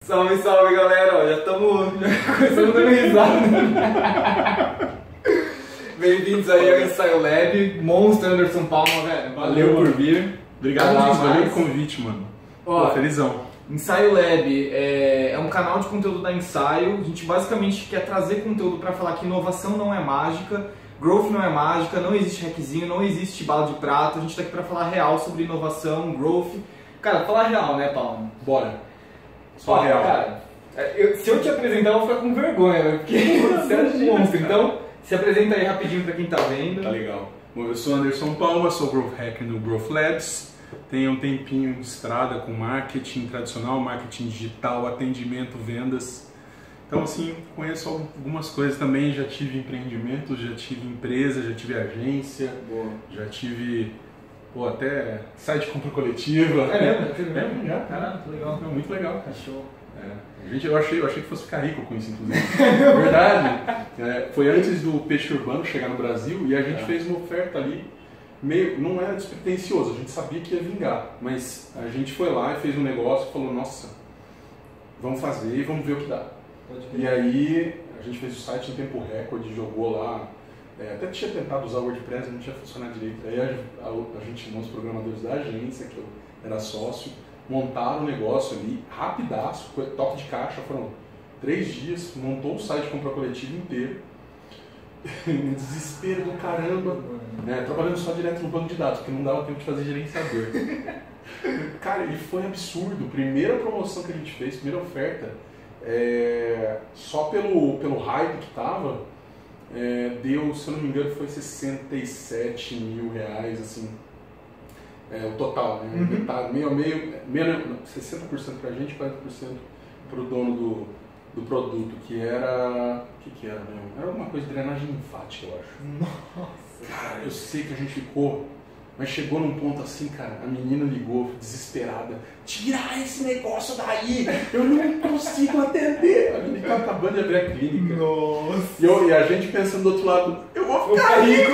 Salve, salve galera, ó, já estamos começando dando risada. Bem-vindos aí ao Ensaio Lab, Monstro Anderson Palma, velho. Valeu por vir. Obrigado demais. pelo convite, mano. Ó, pô, felizão. Ensaio Lab é um canal de conteúdo da Ensaio. A gente basicamente quer trazer conteúdo para falar que inovação não é mágica, growth não é mágica, não existe hackzinho, não existe bala de prata. A gente tá aqui para falar real sobre inovação, growth. Cara, falar real, né, Palma? Bora. Só real. Cara, se eu te apresentar, eu vou ficar com vergonha, né? Porque você é um monstro. Então, se apresenta aí rapidinho para quem tá vendo. Tá legal. Bom, eu sou Anderson Palma, sou Growth Hacker no Growth Labs. Tenho um tempinho de estrada com marketing tradicional, marketing digital, atendimento, vendas. Então, assim, conheço algumas coisas também. Já tive empreendimento, já tive empresa, já tive agência, já tive até site de compra coletiva. É mesmo? Já. Caramba, que legal. É muito legal, cara. Show. Eu achei que fosse ficar rico com isso, inclusive. Verdade. Foi antes do peixe urbano chegar no Brasil e a gente fez uma oferta ali. Não era despretensioso, a gente sabia que ia vingar, mas a gente foi lá e fez um negócio e falou, nossa, vamos fazer e vamos ver o que dá. E aí a gente fez o site em tempo recorde, jogou lá, até tinha tentado usar o WordPress, não tinha funcionado direito. Aí a gente chamou os programadores da agência, que eu era sócio, montaram o negócio ali, rapidaço, toque de caixa, foram 3 dias, montou o site de compra coletiva inteiro. Um desespero do caramba, trabalhando só direto no banco de dados, porque não dava tempo de fazer gerenciador. Cara, e foi absurdo. Primeira promoção que a gente fez, primeira oferta, só pelo hype que tava, deu, se eu não me engano, foi 67 mil reais, assim, o total, né? Metade, meio, 60% pra gente, 40% pro dono do produto, que era... O que era, meu? Era alguma coisa de drenagem linfática, eu acho. Nossa! Cara, eu sei que a gente ficou, mas chegou num ponto assim, cara, a menina ligou, desesperada, tira esse negócio daí, eu não consigo atender. A menina tava acabando de abrir a clínica. Nossa! E a gente pensando do outro lado, eu vou ficar rico!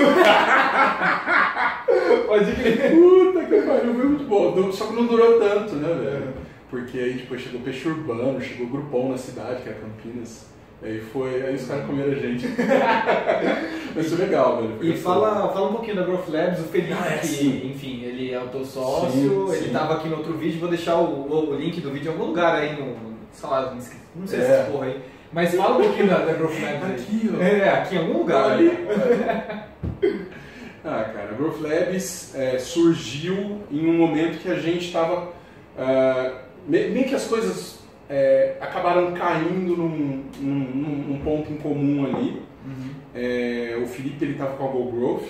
Pode crer! Puta que pariu, foi muito bom. Só que não durou tanto, né, velho? Porque aí depois chegou Peixe Urbano, chegou Grupom na cidade, que é Campinas. Aí os caras comeram a gente. Mas foi legal, velho. E fala um pouquinho da Growth Labs, o Felipe, que, enfim, ele é o teu sócio, ele estava aqui no outro vídeo, vou deixar o link do vídeo em algum lugar aí sei lá, não sei se essa porra aí. Mas fala um pouquinho da Growth Labs aí. Aqui, ó. Aqui em algum lugar. Ali. Cara, a Growth Labs surgiu em um momento que a gente estava... meio que as coisas acabaram caindo num ponto em comum ali. O Felipe, ele estava com a Go Growth,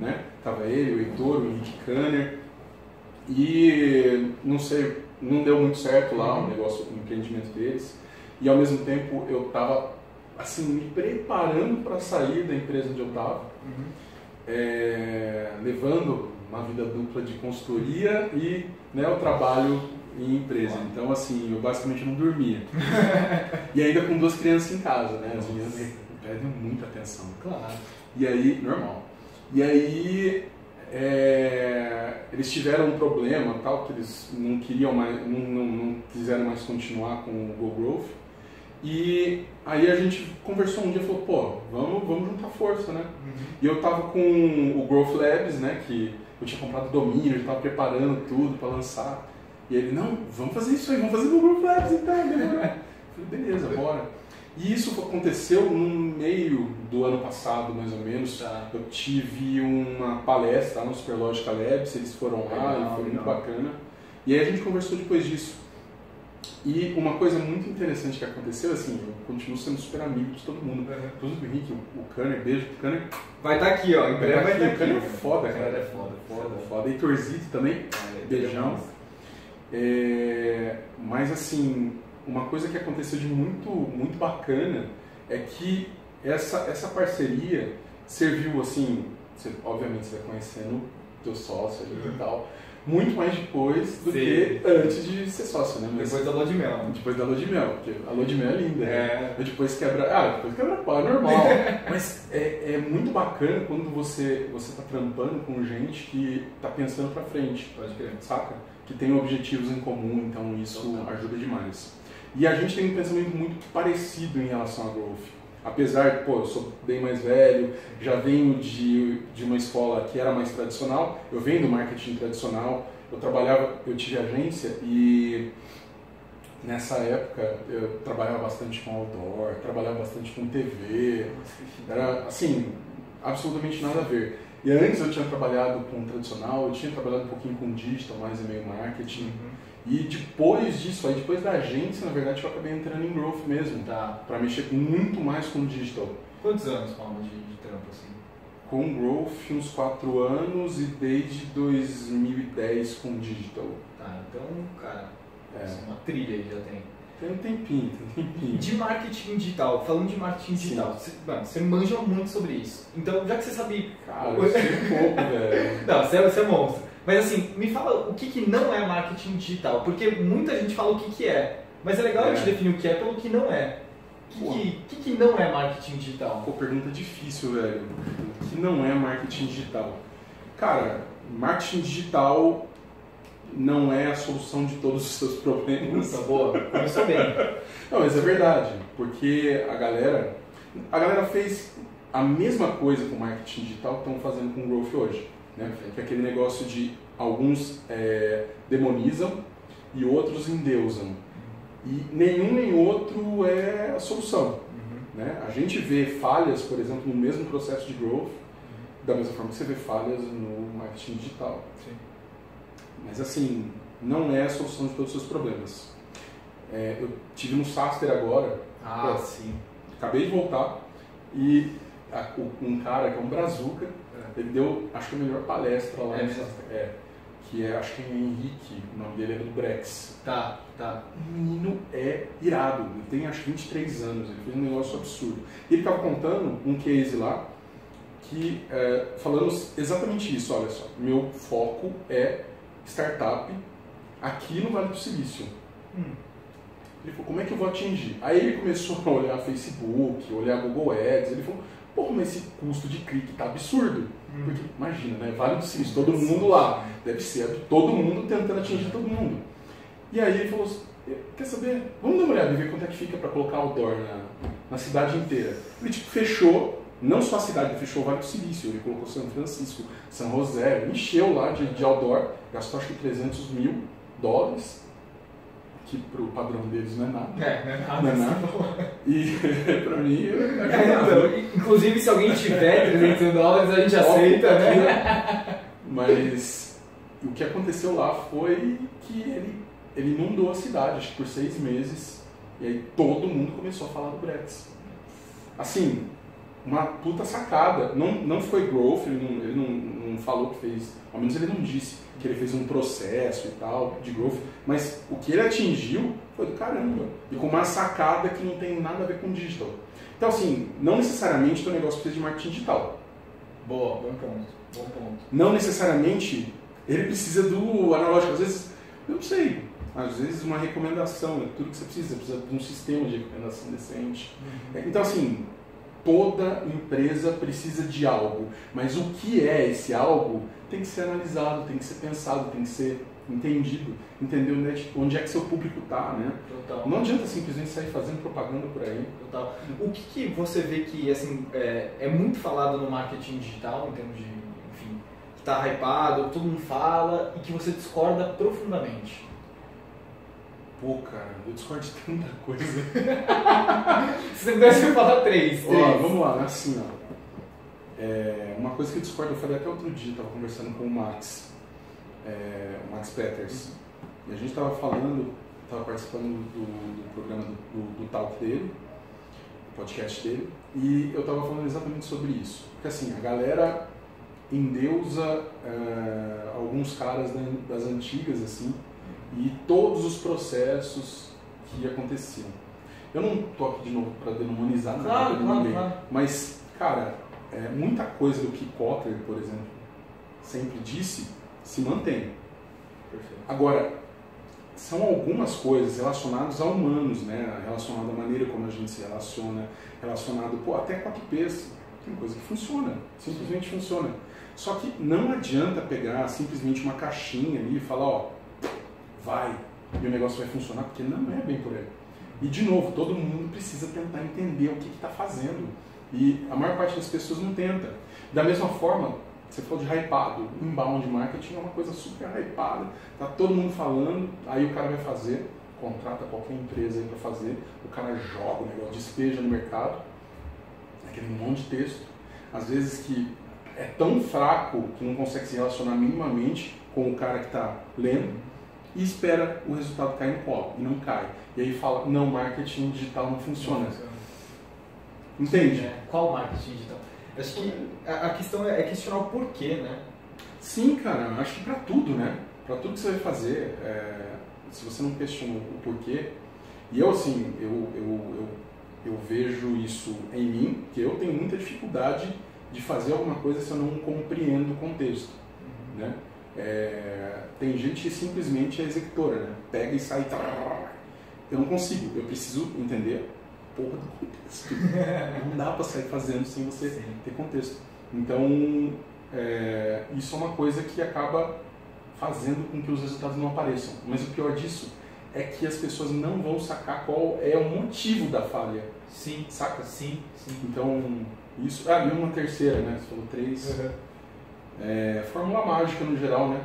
né? Tava ele, o Heitor, o Henrique Kanner. E não sei, não deu muito certo lá o negócio, o empreendimento deles. E ao mesmo tempo eu estava assim, me preparando para sair da empresa onde eu estava, levando uma vida dupla de consultoria e o trabalho em empresa. Então, assim, eu basicamente não dormia. E ainda com 2 crianças em casa, né? As meninas pedem muita atenção. Claro. E aí, normal. E aí, eles tiveram um problema, tal, que eles não queriam mais, não quiseram mais continuar com o Go Growth. E aí a gente conversou um dia e falou, pô, vamos juntar força, né? E eu tava com o Growth Labs, né? Que eu tinha comprado domínio, eu tava preparando tudo para lançar. E ele, não, vamos fazer isso aí, vamos fazer no Growth Labs então, demorou. Eu falei, beleza, bora. E isso aconteceu no meio do ano passado, mais ou menos. Eu tive uma palestra lá no Superlogica Labs, eles foram lá e foi muito bacana. E aí a gente conversou depois disso. E uma coisa muito interessante que aconteceu, assim, eu continuo sendo super amigo de todo mundo. Inclusive o Henrique, o Kanner, beijo pro Kanner. Vai estar aqui, ó, em breve vai estar aqui. O Kanner é foda, cara. É foda. Heitorzito também, beijão. Mas assim, uma coisa que aconteceu de muito bacana é que essa parceria serviu assim, obviamente você vai conhecendo teu sócio ali e tal, muito mais depois do que antes de ser sócio, né? Mas depois da lua de mel. Depois da lua de mel, porque a lua de mel é linda, né? Depois quebra pau, é normal. Mas é muito bacana quando você tá trampando com gente que tá pensando pra frente, pode crer, saca? Que tem objetivos em comum, então isso ajuda demais. E a gente tem um pensamento muito parecido em relação a growth. Apesar, pô, eu sou bem mais velho, já venho de uma escola que era mais tradicional, eu venho do marketing tradicional, eu tive agência e nessa época eu trabalhava bastante com outdoor, trabalhava bastante com TV, era assim, absolutamente nada a ver. E antes eu tinha trabalhado com tradicional, eu tinha trabalhado um pouquinho com digital, mais e-mail marketing. E depois disso, aí depois da agência, na verdade, eu acabei entrando em growth mesmo, para mexer muito mais com digital. Quantos anos, Palma, de trampo assim? Com growth, uns 4 anos e desde 2010 com digital. Tá, então, cara, uma trilha aí já tem. Tem um tempinho. De marketing digital, falando de marketing digital, você manja muito sobre isso. Então, já que você sabe... Cara, eu sei um pouco, velho. Não, você é monstro. Mas assim, me fala o que não é marketing digital, porque muita gente fala o que é, mas é legal a gente definir o que é pelo que não é. O que não é marketing digital? Pô, pergunta difícil, velho. O que não é marketing digital? Cara, marketing digital não é a solução de todos os seus problemas. Puta, boa, começou bem. Não, mas é verdade, porque a galera fez a mesma coisa com marketing digital que estão fazendo com growth hoje. Né? Que é aquele negócio de alguns demonizam e outros endeusam. E nenhum nem outro é a solução. Né? A gente vê falhas, por exemplo, no mesmo processo de growth, da mesma forma que você vê falhas no marketing digital. Sim. Mas assim, não é a solução de todos os seus problemas. Eu tive no Saster agora, sim. Acabei de voltar, e um cara que é um brazuca, ele deu, acho que a melhor palestra lá no Saster. Que é, acho que é Henrique, o nome dele é do Brex. Tá. O menino é irado, ele tem acho que 23 anos, ele fez um negócio absurdo. E ele estava contando um case lá, que falando exatamente isso, olha só, meu foco é startup aqui no Vale do Silício. Ele falou, como é que eu vou atingir? Aí ele começou a olhar Facebook, olhar Google Ads, ele falou, pô, mas esse custo de clique tá absurdo. Porque, imagina, né? Vale do Silício, todo mundo lá. Deve ser todo mundo tentando atingir todo mundo. E aí ele falou, quer saber? Vamos dar uma olhada e ver quanto é que fica para colocar outdoor na cidade inteira. Ele tipo, fechou, não só a cidade, ele fechou o Vale do Silício, ele colocou São Francisco, São José, encheu lá de outdoor, gastou acho que $300 mil, que pro padrão deles não é nada. Não é nada. E pra mim, então, inclusive se alguém tiver $300, a gente aceita, né? Mas o que aconteceu lá foi que ele inundou a cidade, acho que por 6 meses, e aí todo mundo começou a falar do Brex. Assim, uma puta sacada. Não foi growth, ele não falou que fez, ao menos ele não disse que ele fez um processo e tal de growth, mas o que ele atingiu foi do caramba. E com uma sacada que não tem nada a ver com digital. Então assim, não necessariamente o teu negócio precisa de marketing digital. Boa, bom ponto. Não necessariamente ele precisa do analógico. Às vezes, eu não sei, às vezes uma recomendação, é tudo que você precisa de um sistema de recomendação decente. Então assim, toda empresa precisa de algo, mas o que é esse algo tem que ser analisado, tem que ser pensado, tem que ser entendido, entender onde é que seu público está, né? Total. Não adianta simplesmente sair fazendo propaganda por aí. Total. O que você vê que assim, é muito falado no marketing digital, em termos de, enfim, que está hypado, todo mundo fala, e que você discorda profundamente? Pô, cara, eu discordo de tanta coisa. Se você pudesse falar 3. Vamos lá, assim, ó. Uma coisa que eu discordo, eu falei até outro dia, estava conversando com o Max Peters, e a gente estava participando do programa do talk dele, do podcast dele, e eu estava falando exatamente sobre isso. Porque assim, a galera endeusa alguns caras das antigas, assim, e todos os processos que aconteciam. Eu não estou aqui de novo para demonizar nada de ninguém, mas, cara, muita coisa do que Kotler, por exemplo, sempre disse, se mantém. Perfeito. Agora, são algumas coisas relacionadas a humanos, né? Relacionado à maneira como a gente se relaciona, relacionado, até 4Ps, tem coisa que funciona, simplesmente funciona. Só que não adianta pegar simplesmente uma caixinha ali e falar, vai, e o negócio vai funcionar, porque não é bem por aí. E de novo, todo mundo precisa tentar entender o que está fazendo. E a maior parte das pessoas não tenta. Da mesma forma, você falou de hypado. Inbound marketing é uma coisa super hypada. Tá todo mundo falando, aí o cara vai fazer, contrata qualquer empresa aí para fazer, o cara joga o negócio, despeja no mercado, aquele monte de texto. Às vezes que é tão fraco que não consegue se relacionar minimamente com o cara que está lendo e espera o resultado cair no colo, e não cai. E aí fala, não, marketing digital não funciona. Entende? Sim, qual marketing digital? Acho que a questão é questionar o porquê, né? Sim, cara, acho que para tudo, né? Para tudo que você vai fazer, se você não questiona o porquê, e eu assim, eu vejo isso em mim, que eu tenho muita dificuldade de fazer alguma coisa se eu não compreendo o contexto, né? Tem gente que simplesmente é executora, né? Pega e sai, eu não consigo, eu preciso entender porra do contexto. Não dá para sair fazendo sem você ter contexto. Então, isso é uma coisa que acaba fazendo com que os resultados não apareçam. Mas o pior disso é que as pessoas não vão sacar qual é o motivo da falha. Sim. Saca? Sim. Então, isso... e uma terceira, né? Você falou 3. Fórmula mágica no geral, né?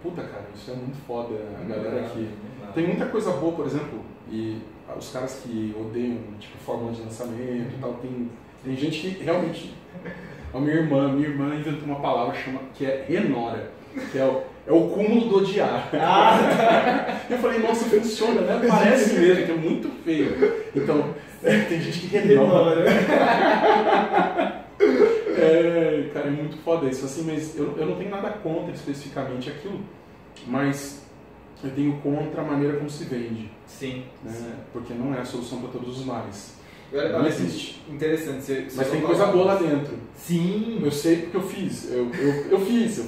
Puta, cara, isso é muito foda. A galera aqui... Tem muita coisa boa, por exemplo, e os caras que odeiam, tipo, fórmula de lançamento e tal, tem gente que realmente... A minha irmã inventou uma palavra que é renora, que é o cúmulo do odiar. Eu falei, nossa, funciona, né? Parece mesmo, que é muito feio. Então, tem gente que renora. Cara, é muito foda isso, assim, mas eu não tenho nada contra especificamente aquilo, mas eu tenho contra a maneira como se vende. Sim. Né? Sim. Porque não é a solução para todos os males. Não existe. Interessante. Mas tem coisa boa lá dentro. Sim. Eu sei porque eu fiz. Eu fiz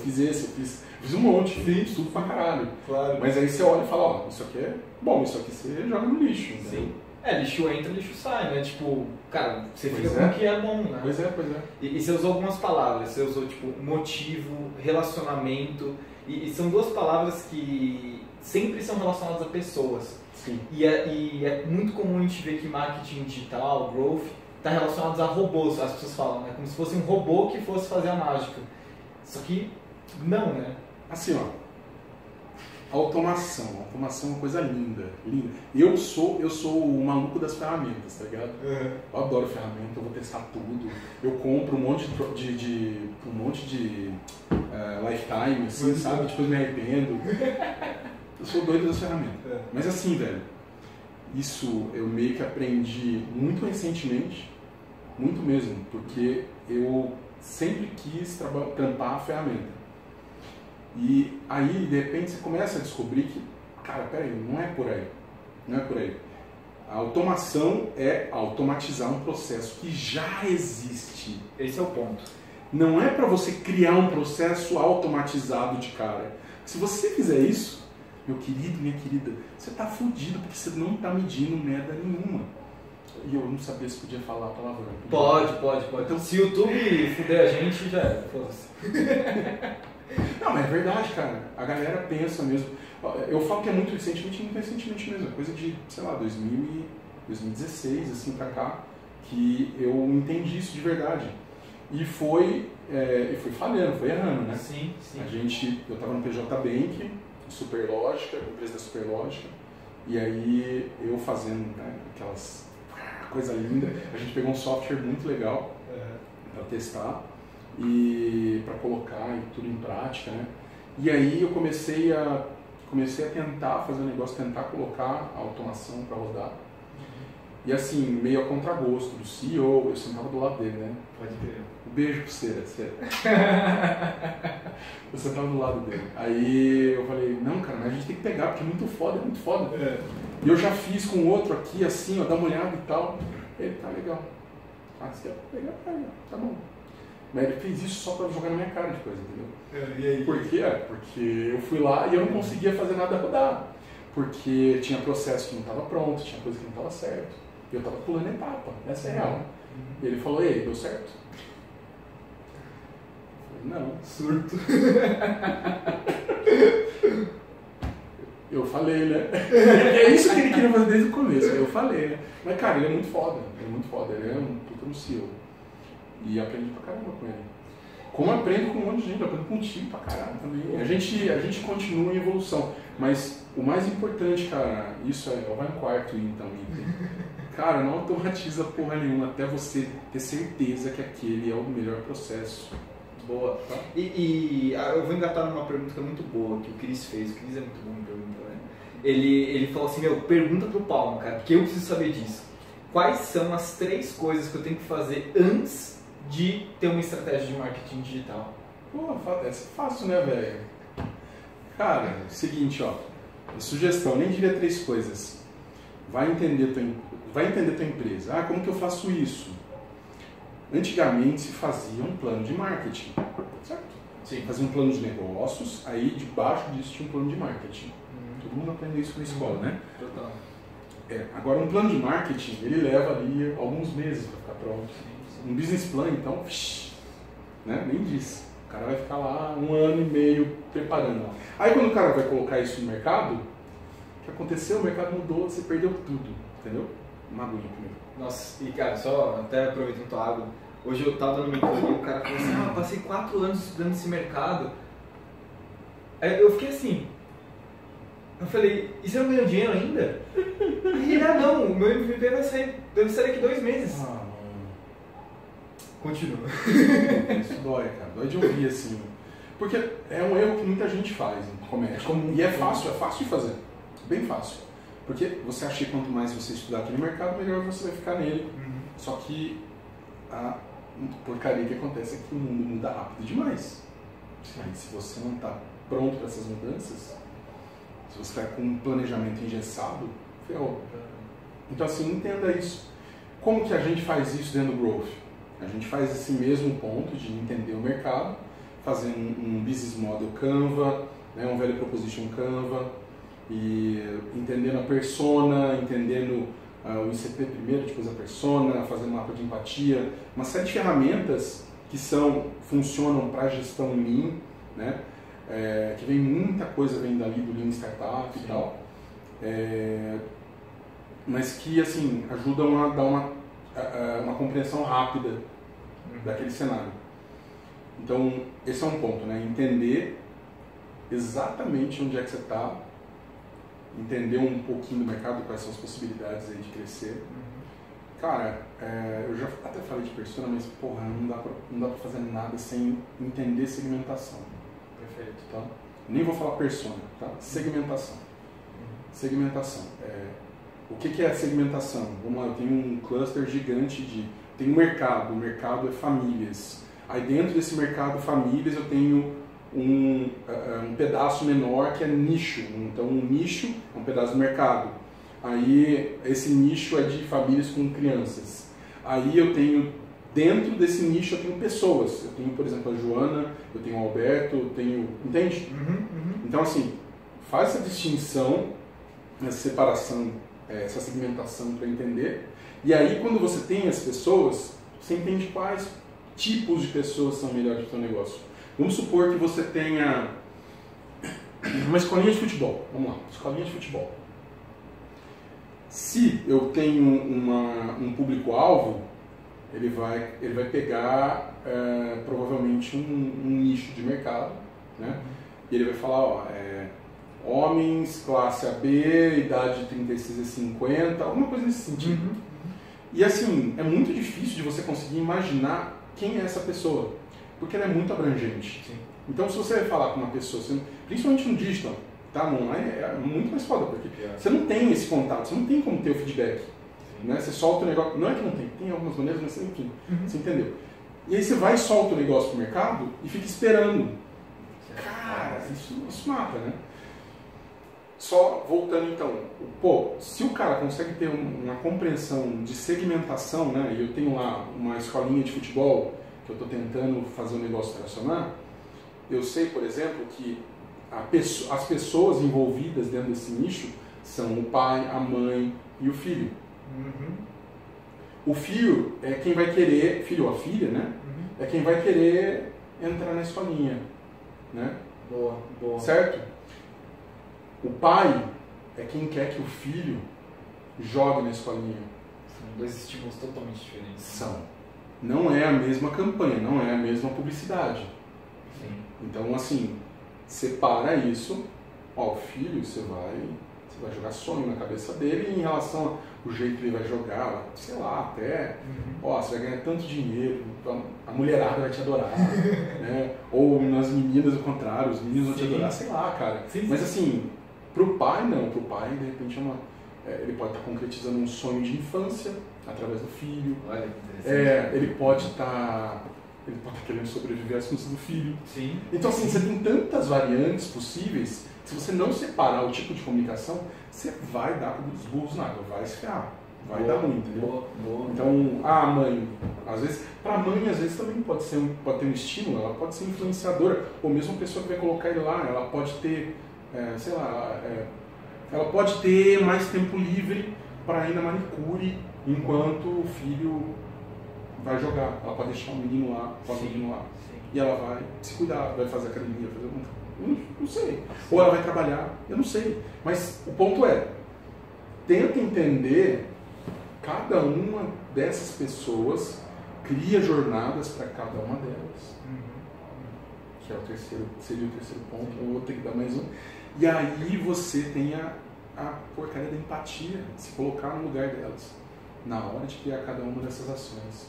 um monte, fiz tudo pra caralho. Claro. Mas aí você olha e fala, ó, isso aqui é bom, isso aqui você joga no lixo. Entendeu? Sim. Lixo entra, lixo sai, né? Tipo, cara, você fica Pois com o que é bom, né? Pois é. E você usou algumas palavras, você usou tipo motivo, relacionamento, e são duas palavras que sempre são relacionadas a pessoas. Sim. E é muito comum a gente ver que marketing digital, growth, está relacionado a robôs, as pessoas falam, né? Como se fosse um robô que fosse fazer a mágica. Só que não, né? Assim, ó, automação é uma coisa linda. Eu sou o maluco das ferramentas, tá ligado? Eu adoro ferramenta, eu vou testar tudo. Eu compro um monte de lifetime, assim, sabe? Depois me arrependo. Eu sou doido das ferramentas. Mas assim, velho, isso eu meio que aprendi muito recentemente, muito mesmo, porque eu sempre quis trampar a ferramenta. E aí, de repente, você começa a descobrir que, cara, peraí, não é por aí. A automação é automatizar um processo que já existe. Esse é o ponto. Não é para você criar um processo automatizado de cara. Se você fizer isso, meu querido, minha querida, você tá fudido porque você não tá medindo merda nenhuma. E eu não sabia se podia falar a palavra. Pode. Então, se o YouTube fuder a gente, já é. Foda-se. Não, mas é verdade, cara. A galera pensa mesmo. Eu falo que é muito recentemente mesmo. É coisa de, sei lá, 2016, assim, pra cá, que eu entendi isso de verdade. E foi falhando, foi errando, né? Sim. Eu tava no PJ Bank, Superlógica, empresa da Superlógica, e aí eu fazendo, né, aquelas coisa linda. A gente pegou um software muito legal para testar e para colocar e tudo em prática, né? E aí eu comecei a tentar fazer um negócio, tentar colocar a automação para rodar. E assim, meio a contragosto do CEO, eu sentava do lado dele, né? Pode ver. Um beijo pro Cera. Eu sentava do lado dele. Aí eu falei, não, cara, mas a gente tem que pegar, porque é muito foda. E eu já fiz com outro aqui, assim, ó, dá uma olhada e tal. Ele, tá legal. Você quer pegar? Tá bom. Mas ele fez isso só pra jogar na minha cara de coisa, entendeu? E aí? Por quê? Porque eu fui lá e eu não conseguia fazer nada rodar. Porque tinha processo que não estava pronto, tinha coisa que não estava certo. E eu estava pulando etapa, essa é a real. E ele falou, e aí, deu certo? Eu falei, não. Surto. Eu falei, né? É isso que ele queria fazer desde o começo, eu falei, né? Mas, cara, ele é muito foda, ele é um puta no CEO. E aprendi pra caramba com ele. Como eu aprendo com um monte de gente, eu aprendo contigo pra caralho também. A gente continua em evolução, mas o mais importante, cara, isso vai no quarto então, cara, não automatiza porra nenhuma até você ter certeza que aquele é o melhor processo. Boa. Tá? E eu vou engatar numa pergunta muito boa que o Cris fez. O Cris é muito bom em pergunta, né? Ele falou assim, pergunta pro Palma, cara, porque eu preciso saber disso. Quais são as 3 coisas que eu tenho que fazer antes de ter uma estratégia de marketing digital? Pô, é fácil, né, velho? Cara, seguinte, ó. Sugestão, nem diria 3 coisas. Vai entender tua empresa. Ah, como que eu faço isso? Antigamente se fazia um plano de marketing, certo? Sim. Fazia um plano de negócios, aí debaixo disso tinha um plano de marketing. Todo mundo aprende isso na escola, né? Total. Agora, um plano de marketing, ele leva ali alguns meses para ficar pronto. Um business plan, então, né? Nem diz. O cara vai ficar lá 1 ano e meio preparando. Aí quando o cara vai colocar isso no mercado, o que aconteceu? O mercado mudou, você perdeu tudo, entendeu? Uma aguinha primeiro. Nossa, e cara, só até aproveitando tua água, hoje eu tava no mentoria e o cara falou assim, eu passei 4 anos estudando esse mercado. Aí eu fiquei assim, eu falei, e você não ganhou dinheiro ainda? Aí ele, não, o meu MVP deve sair daqui 2 meses. Continua. Isso dói, cara. Dói de ouvir, assim. Porque é um erro que muita gente faz no comércio. E é fácil de fazer. Bem fácil. Porque você acha que quanto mais você estudar aquele mercado, melhor você vai ficar nele. Só que a porcaria que acontece é que o mundo muda rápido demais. Aí, se você não está pronto para essas mudanças, se você está com um planejamento engessado, ferrou. Então, assim, entenda isso. Como que a gente faz isso dentro do Growth? A gente faz esse mesmo ponto de entender o mercado, fazer um business model Canva, né, um value proposition Canva, e entendendo a persona, entendendo o ICP primeiro, depois a persona, fazendo mapa de empatia, uma série de ferramentas que funcionam para gestão Lean, né, que vem muita coisa vem dali do Lean Startup e tal, mas que assim ajudam a dar uma compreensão rápida daquele cenário. Então, esse é um ponto, né? Entender exatamente onde é que você está, entender um pouquinho do mercado, quais são as possibilidades aí de crescer. Cara, eu já até falei de persona, mas porra, não dá pra fazer nada sem entender segmentação. Perfeito. Tá? Nem vou falar persona, tá? Segmentação. Segmentação. O que é a segmentação? Vamos lá, eu tenho um cluster gigante tem um mercado, o mercado é famílias. Aí dentro desse mercado famílias eu tenho um pedaço menor que é nicho. Então um nicho é um pedaço do mercado. Aí esse nicho é de famílias com crianças. Aí eu tenho, dentro desse nicho eu tenho pessoas. Eu tenho, por exemplo, a Joana, eu tenho o Alberto, eu tenho... Entende? Então assim, faz essa distinção, essa separação, essa segmentação para entender. E aí quando você tem as pessoas, você entende quais tipos de pessoas são melhores para o seu negócio. Vamos supor que você tenha uma escolinha de futebol. Vamos lá, escolinha de futebol. Se eu tenho um público-alvo, ele vai pegar provavelmente um nicho de mercado, né? E ele vai falar, homens, classe AB, idade de 36 a 50, alguma coisa nesse sentido. E assim, é muito difícil de você conseguir imaginar quem é essa pessoa, porque ela é muito abrangente. Sim. Então se você vai falar com uma pessoa, principalmente no digital, tá? No online é muito mais foda, porque você não tem esse contato, você não tem como ter o feedback. Né? Você solta o negócio, não é que não tem algumas maneiras, mas enfim, você entendeu. E aí você vai e solta o negócio pro mercado e fica esperando. Cara, isso mata, né? Só voltando então, se o cara consegue ter uma compreensão de segmentação, né? E eu tenho lá uma escolinha de futebol que eu estou tentando fazer o negócio tracionar, eu sei, por exemplo, que as pessoas envolvidas dentro desse nicho são o pai, a mãe e o filho. O filho é quem vai querer, filho ou a filha, né? É quem vai querer entrar na escolinha, né? Boa. Certo? O pai é quem quer que o filho jogue na escolinha. São dois estímulos totalmente diferentes. São. Não é a mesma campanha, não é a mesma publicidade. Sim. Então, assim, separa isso. Ó, o filho, você vai jogar sonho na cabeça dele em relação ao jeito que ele vai jogar, sei lá, até, ó, você vai ganhar tanto dinheiro, a mulherada vai te adorar, né? Ou nas meninas o contrário, os meninos vão te adorar, sei lá, cara. Sim. Mas assim, pro pai não, pro pai de repente ele pode estar concretizando um sonho de infância através do filho. Olha que interessante. Ele pode estar querendo sobreviver às custas do filho. Sim. Então assim, você tem tantas variantes possíveis. Se você não separar o tipo de comunicação, você vai dar os burros na água, vai se ferrar, vai dar ruim, entendeu? Boa. Então, a mãe, às vezes, para a mãe, às vezes também pode ter um estímulo, ela pode ser influenciadora, ou mesmo a pessoa que vai colocar ele lá, ela pode ter, sei lá, ela pode ter mais tempo livre para ir na manicure, enquanto o filho vai jogar. Ela pode deixar o menino lá, e ela vai se cuidar, vai fazer academia, fazer alguma. Não sei. Ou ela vai trabalhar, eu não sei. Mas o ponto é, tenta entender cada uma dessas pessoas, cria jornadas para cada uma delas. Que é seria o terceiro ponto, eu vou ter que dar mais um. E aí você tem a porcaria da empatia, se colocar no lugar delas, na hora de criar cada uma dessas ações.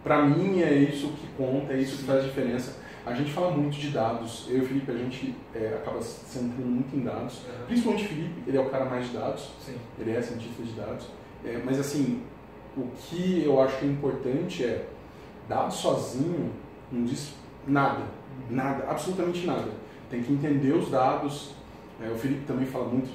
Para mim é isso que conta, é isso que faz a diferença. A gente fala muito de dados, eu e o Felipe, a gente acaba centrando muito em dados, principalmente o Felipe, ele é o cara mais de dados, ele é cientista de dados, mas assim, o que eu acho que é importante é, dados sozinho não diz nada, absolutamente nada, tem que entender os dados, o Felipe também fala muito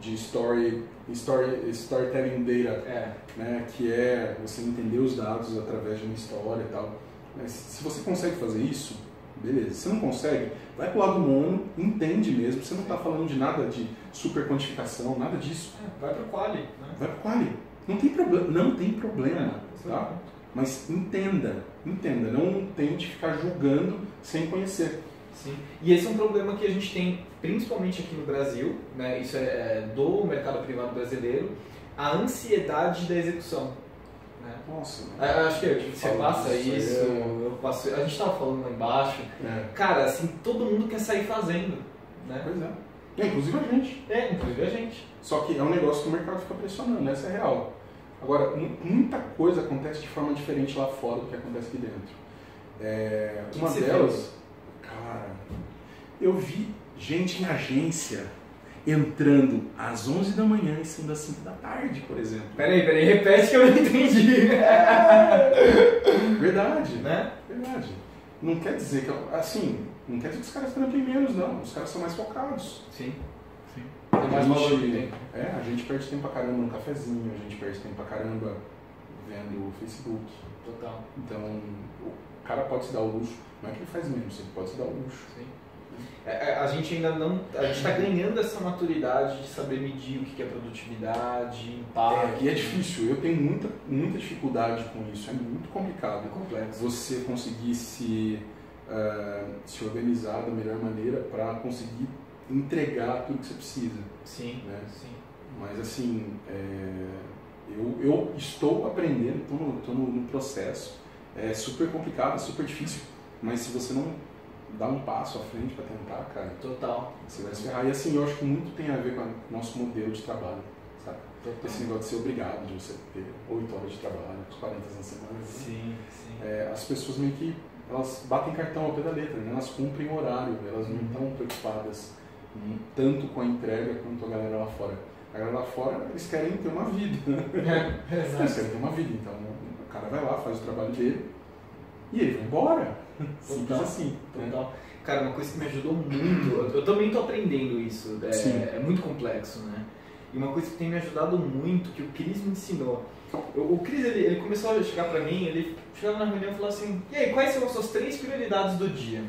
de storytelling data, né, que é você entender os dados através de uma história e tal. Mas se você consegue fazer isso, beleza. Se não consegue, vai pro lado humano, entende mesmo. Você não está falando de nada de super quantificação, nada disso. Vai pro quali. Né? Vai pro quali. Não tem problema. Tá? Mas entenda. Não tente ficar julgando sem conhecer. Sim. E esse é um problema que a gente tem, principalmente aqui no Brasil, né? Isso é do mercado privado brasileiro, a ansiedade da execução. Nossa, acho que você passa isso, eu passo. A gente estava falando lá embaixo. Cara, assim, todo mundo quer sair fazendo, né? Pois é. Inclusive a gente. Inclusive a gente. Só que é um negócio que o mercado fica pressionando, essa é real. Agora, muita coisa acontece de forma diferente lá fora do que acontece aqui dentro. Uma delas, cara, eu vi gente em agência entrando às 11 da manhã e saindo às 5 da tarde, por exemplo. Peraí, repete que eu não entendi. Verdade, né? Verdade. Não quer dizer que, assim, não quer dizer que os caras trampem menos, não. Os caras são mais focados. Sim. Tem mais valor do tempo. A gente perde tempo pra caramba no cafezinho, a gente perde tempo pra caramba vendo o Facebook. Total. Então, o cara pode se dar o luxo, não é que ele faz menos, ele pode se dar o luxo. Sim. A gente ainda não. A gente está ganhando essa maturidade de saber medir o que é produtividade, impacto. E é difícil, eu tenho muita dificuldade com isso, é muito complicado. É complexo. Você conseguir se organizar da melhor maneira para conseguir entregar tudo que você precisa. Sim, né? sim. Mas assim, eu estou aprendendo, estou no processo. É super complicado, é super difícil, mas se você não dá um passo à frente para tentar, cara, total, você vai se ferrar. E assim, eu acho que muito tem a ver com o nosso modelo de trabalho, sabe? Total. Esse negócio de ser obrigado, de você ter 8 horas de trabalho, 40 na semana. Sim. As pessoas meio que, elas batem cartão ao pé da letra, né? Elas cumprem o horário, elas não estão preocupadas tanto com a entrega quanto a galera lá fora. A galera lá fora, eles querem ter uma vida, né? Eles querem ter uma vida, então o cara vai lá, faz o trabalho dele e ele vai embora. Simples assim. Total. Né? Cara, uma coisa que me ajudou muito, eu também estou aprendendo isso, é muito complexo, né? E uma coisa que tem me ajudado muito, que o Cris me ensinou. O Cris, ele começou a chegar pra mim, ele chegava na reunião e falou assim, e aí, quais são as suas 3 prioridades do dia? Eu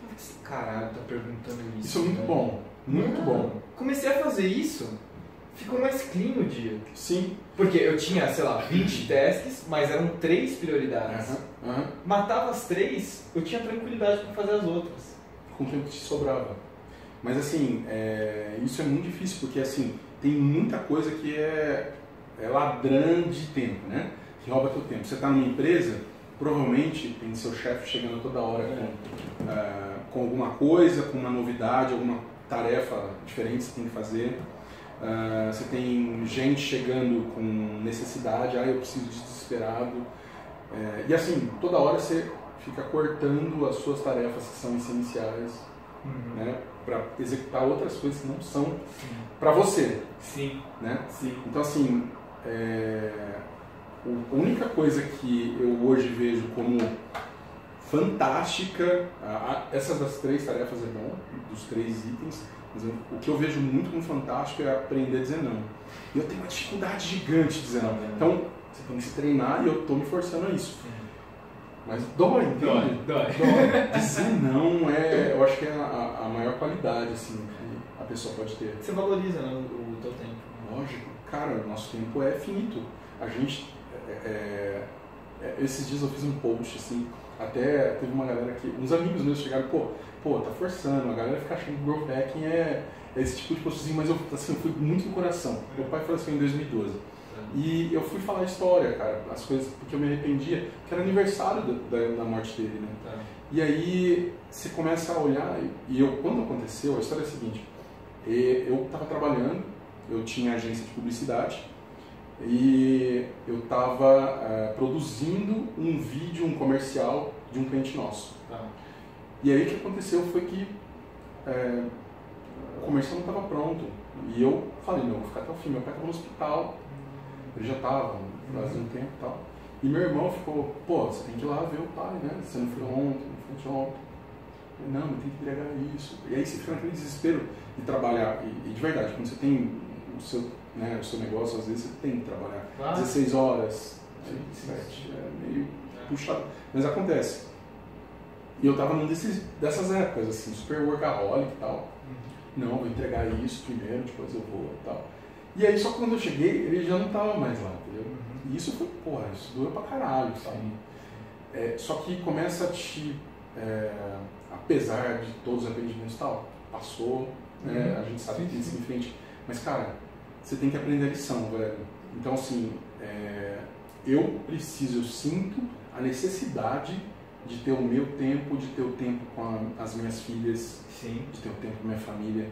falei assim, caralho, tá perguntando isso. Isso é muito bom, muito bom. Comecei a fazer isso, ficou mais clean o dia. Sim. Porque eu tinha, sei lá, 20 tasks, mas eram 3 prioridades. Matava as 3, eu tinha tranquilidade para fazer as outras. Com o tempo que te sobrava. Mas assim, isso é muito difícil, porque assim, tem muita coisa que é ladrão de tempo, né? Que rouba teu tempo. Você está numa empresa, provavelmente tem seu chefe chegando toda hora com alguma coisa, com uma novidade, alguma tarefa diferente que você tem que fazer. Você tem gente chegando com necessidade, eu preciso de desesperado. E assim, toda hora você fica cortando as suas tarefas que são essenciais, né, para executar outras coisas que não são para você. Sim. Né? Sim. Então assim, a única coisa que eu hoje vejo como fantástica, essas das 3 tarefas é bom, dos 3 itens, mas o que eu vejo muito como fantástico é aprender a dizer não. E eu tenho uma dificuldade gigante de dizer não. Então, você tem que se treinar e eu estou me forçando a isso. Mas dói, entende? Dói. Dizer não eu acho que é a maior qualidade assim, que a pessoa pode ter. Você valoriza, né, o teu tempo. Lógico. Cara, o nosso tempo é finito. A gente... esses dias eu fiz um post, assim, até teve uma galera que... Uns amigos meus chegaram, pô, tá forçando, a galera fica achando que growth hacking é esse tipo de postzinho, mas eu fui muito no coração. Meu pai faleceu em 2012. E eu fui falar a história, cara, as coisas, porque eu me arrependia, que era aniversário da morte dele, né? E aí você começa a olhar, quando aconteceu, a história é a seguinte, eu estava trabalhando, eu tinha agência de publicidade, e eu estava produzindo um vídeo, um comercial de um cliente nosso. E aí o que aconteceu foi que o comercial não estava pronto. E eu falei, não, vou ficar até o fim. Meu pai estava no hospital, ele já estava fazia um tempo e tal. E meu irmão ficou, você tem que ir lá ver o pai, né? Você não foi ontem, não foi ontem. Eu, não, tem que entregar isso. E aí você fica naquele desespero de trabalhar. E de verdade, quando você tem o seu negócio, às vezes você tem que trabalhar 16 horas, 27, meio puxado. Mas acontece. E eu tava numa dessas épocas, assim, super workaholic e tal. Não, vou entregar isso primeiro, depois eu vou e tal. E aí, só que quando eu cheguei, ele já não tava mais lá, entendeu? E isso foi, isso dura pra caralho, sabe? Só que começa a te... apesar de todos os arrependimentos e tal, passou, né? A gente sabe que tem que seguir em frente. Mas, cara, você tem que aprender a lição, velho. Então, assim, eu sinto a necessidade de ter o meu tempo, de ter o tempo com as minhas filhas, de ter o tempo com a minha família.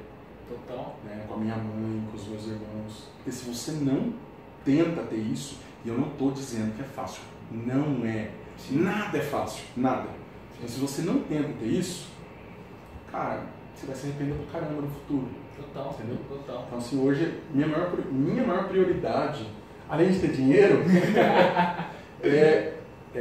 Total. Né, com a minha mãe, com os meus irmãos. Porque se você não tenta ter isso, e eu não estou dizendo que é fácil, não é. Nada é fácil, nada. Mas se você não tenta ter isso, cara, você vai se arrepender pra caramba no futuro. Total, entendeu? Total. Então assim, hoje, minha maior prioridade, além de ter dinheiro, é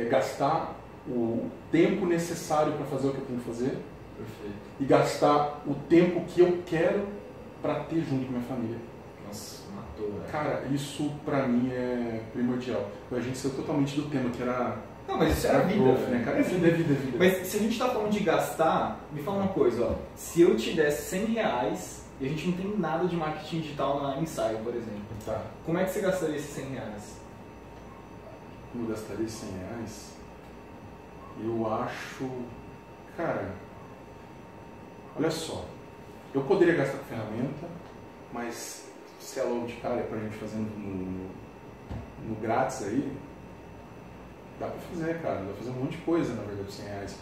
gastar o tempo necessário para fazer o que eu tenho que fazer. Perfeito. E gastar o tempo que eu quero para ter junto com a minha família. Nossa, matou, né? Cara, isso pra mim é primordial. A gente saiu totalmente do tema que era... Não, mas isso era vida, né, cara? É vida. Mas se a gente tá falando de gastar, me fala uma coisa, ó. Se eu te desse R$100 e a gente não tem nada de marketing digital na Ensaio, por exemplo. Tá. Como é que você gastaria esses R$100? Como eu gastaria esses R$100? Eu acho... Cara... Olha só, eu poderia gastar com ferramenta, mas se é logo de cara pra gente fazer no grátis aí, dá pra fazer, cara, dá pra fazer um monte de coisa, na verdade, R$100.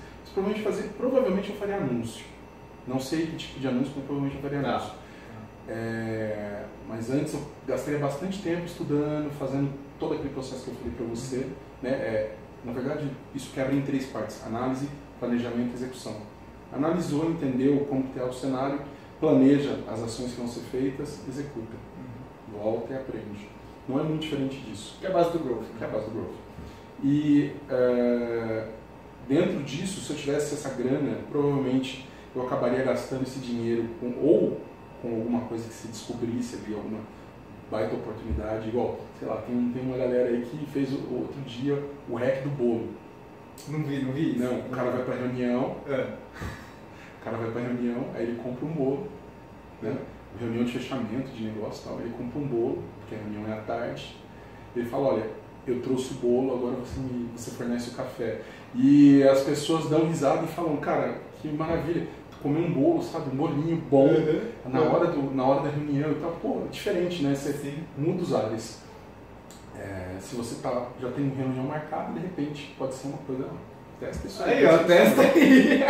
Mas provavelmente eu faria anúncio. Não sei que tipo de anúncio, mas provavelmente eu faria anúncio. Mas antes eu gastaria bastante tempo estudando, fazendo todo aquele processo que eu falei pra você. Né? Na verdade, isso quebra em 3 partes: análise, planejamento e execução. Analisou, entendeu como que é o cenário, planeja as ações que vão ser feitas, executa. Volta e aprende. Não é muito diferente disso. Que é a base do growth. Que é a base do growth. E dentro disso, se eu tivesse essa grana, provavelmente eu acabaria gastando esse dinheiro com alguma coisa que se descobrisse ali, alguma baita oportunidade. Igual, sei lá, tem uma galera aí que fez outro dia o hack do bolo. Não vi. Não, o cara vai pra reunião. O cara vai pra reunião, aí ele compra um bolo, né? Reunião de fechamento de negócio e tal. Ele compra um bolo, porque a reunião é à tarde. Ele fala, olha, eu trouxe o bolo, agora você fornece o café. E as pessoas dão risada e falam, cara, que maravilha. comer um bolo, sabe? Um bolinho bom na hora da reunião e tal. Pô, é diferente, né? Você muda os ares. Se você já tem uma reunião marcada, de repente pode ser uma coisa. Testa isso aí. Aí, ó, testa aí.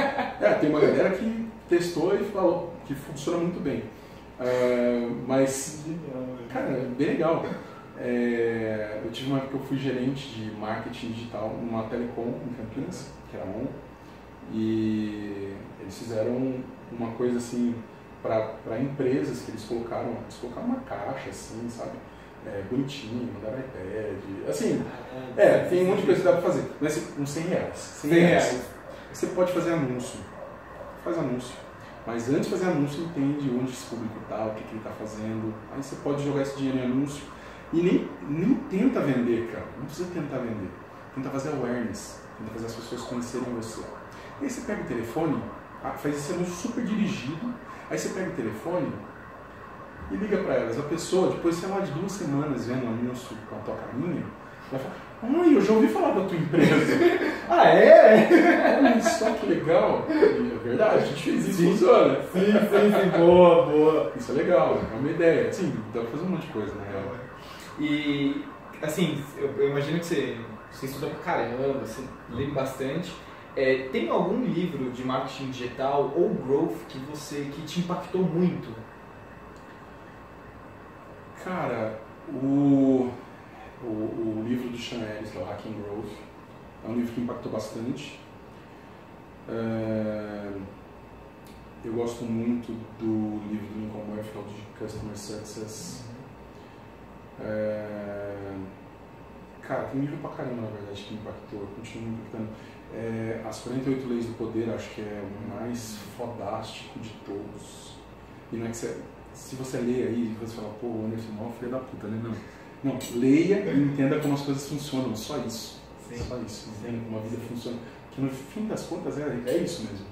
Tem uma galera que testou e falou que funciona muito bem. Mas, cara, é bem legal. Eu tive uma época que eu fui gerente de marketing digital numa telecom em Campinas, que era ON, e eles fizeram uma coisa assim para empresas que eles colocaram uma caixa assim, sabe? Bonitinho, mandaram iPad, assim, tem um monte de coisa que dá pra fazer, mas uns 100 reais. 100 reais. Você pode fazer anúncio, faz anúncio, mas antes de fazer anúncio entende onde esse público tá, o que ele tá fazendo, aí você pode jogar esse dinheiro em anúncio e nem tenta vender, cara, não precisa tentar vender, tenta fazer awareness, tenta fazer as pessoas conhecerem você. Aí você pega o telefone, faz esse anúncio super dirigido, aí você pega o telefone e liga para elas. A pessoa, depois, sei lá, de 2 semanas vendo o anúncio com a tua carinha, vai falar: ai, eu já ouvi falar da tua empresa. Ah, é? Olha só que legal. E é verdade, a gente fez isso, funciona. Sim, boa. Isso é legal, é uma ideia. Sim, dá pra fazer um monte de coisa, na real. E, assim, eu imagino que você estuda pra caramba, você lê bastante. Tem algum livro de marketing digital ou growth que te impactou muito? Cara, o livro do Sean Ellis, que é o Hacking Growth, é um livro que impactou bastante. Eu gosto muito do livro do Lincoln Murphy, que é o de Customer Success. Cara, tem um livro pra caramba, na verdade, que me impactou, continua me impactando. As 48 Leis do Poder, acho que é o mais fodástico de todos. E não é que se você lê aí e você fala, pô, o Anderson é um filho da puta, né? Não, leia e entenda como as coisas funcionam, só isso. Sim. Só isso, entenda como a vida funciona. Que no fim das contas é isso mesmo.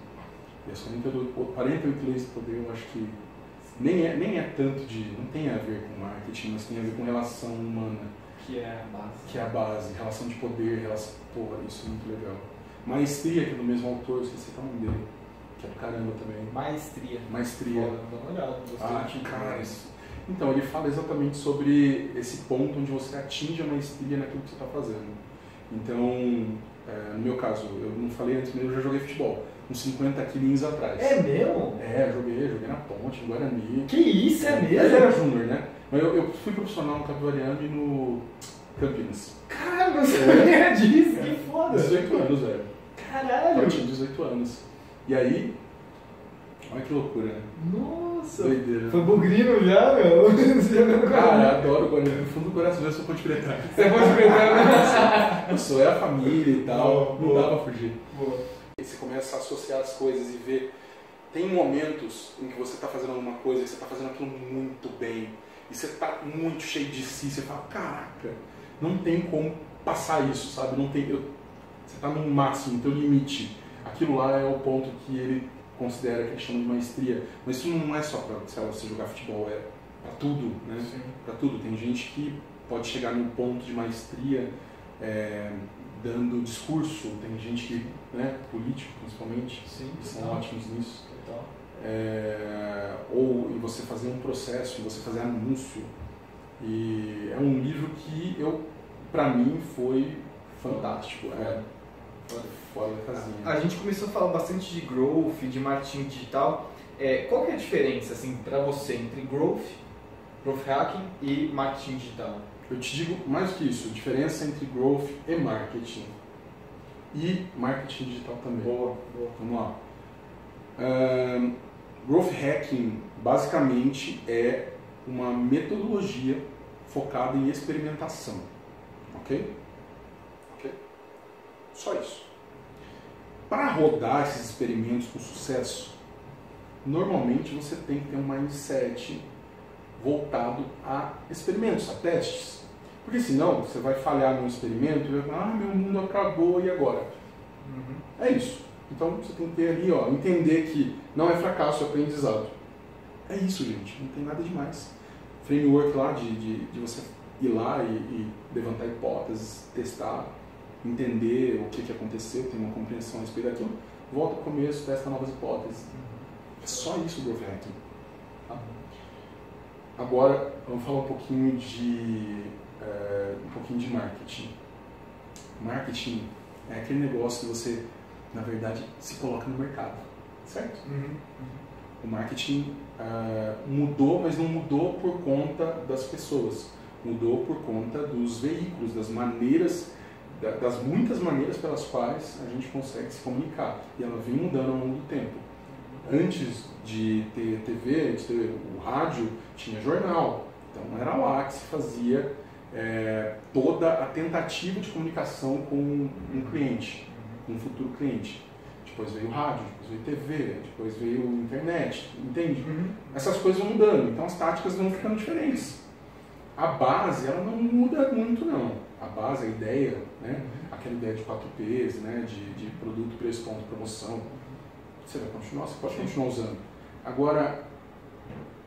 E as 48 Leis do Poder, eu acho que nem é tanto não tem a ver com marketing, mas tem a ver com relação humana. Que é a base. Que é a base, relação de poder, porra, isso é muito legal. Maestria, que é do mesmo autor, eu esqueci o nome dele, que é do caramba também. Maestria. Dá uma olhada, gostei. Cara, então, ele fala exatamente sobre esse ponto onde você atinge a maestria naquilo que você está fazendo. Então, no meu caso, eu não falei antes, mas eu já joguei futebol, uns 50 quilinhos atrás. É mesmo? Joguei na Ponte, no Guarani. Que isso, é mesmo? Eu era júnior, né? Mas eu fui profissional no Capivariano e no Campinas. Caralho, você sabia disso? Que foda! 18 anos, velho. Caralho! Eu tinha 18 anos. E aí, olha que loucura, né? Nossa! Doideira. Foi bugrino já, meu? Cara, adoro o Guarani. No fundo do coração, eu sou Ponte Preta. Você pode pegar? Eu sou, a família e tal. Não dá pra fugir. Boa. Você começa a associar as coisas e ver. Tem momentos em que você está fazendo alguma coisa e você está fazendo aquilo muito bem. E você está muito cheio de si. Você fala, caraca, não tem como passar isso, sabe? Não tem, você está no máximo, no teu limite. Aquilo lá é o ponto que ele considera, que ele chama de maestria. Mas isso não é só para você jogar futebol, é para tudo, né? Para tudo. Tem gente que pode chegar num ponto de maestria dando discurso. Tem gente que, né, político principalmente, que são ótimos nisso. Ou em você fazer um processo, em você fazer anúncio. E é um livro que pra mim foi fantástico. Fora da casinha. A gente começou a falar bastante de growth, de marketing digital. Qual que é a diferença, assim, para você entre growth hacking e marketing digital? Eu te digo mais do que isso, a diferença entre growth e marketing. E marketing digital também. Boa. Vamos lá. Growth hacking basicamente é uma metodologia focada em experimentação. Ok? Só isso. Para rodar esses experimentos com sucesso, normalmente você tem que ter um mindset voltado a experimentos, a testes. Porque senão você vai falhar num experimento e vai falar, meu mundo acabou, e agora? É isso. Então você tem que ter ali, entender que não é fracasso, é aprendizado. É isso, gente, não tem nada demais. Framework lá de você ir lá e levantar hipóteses, testar, entender o que aconteceu, ter uma compreensão a respeito daquilo, volta para o começo, testa novas hipóteses. É só isso o Growth Hacking. Tá? Agora, vamos falar um pouquinho de marketing. Marketing é aquele negócio que você, na verdade, se coloca no mercado, certo? O marketing mudou, mas não mudou por conta das pessoas. Mudou por conta dos veículos, das muitas maneiras pelas quais a gente consegue se comunicar. E ela vem mudando ao longo do tempo. Antes de ter TV, antes de ter o rádio, tinha jornal. Então era lá que se fazia toda a tentativa de comunicação com um cliente, um futuro cliente. Depois veio o rádio, depois veio TV, depois veio a internet, entende? Essas coisas vão mudando, então as táticas vão ficando diferentes. A base, ela não muda muito não. A base, a ideia, né? Aquela ideia de 4Ps, né? de produto, preço, ponto, promoção, você vai continuar, você pode continuar usando. Agora,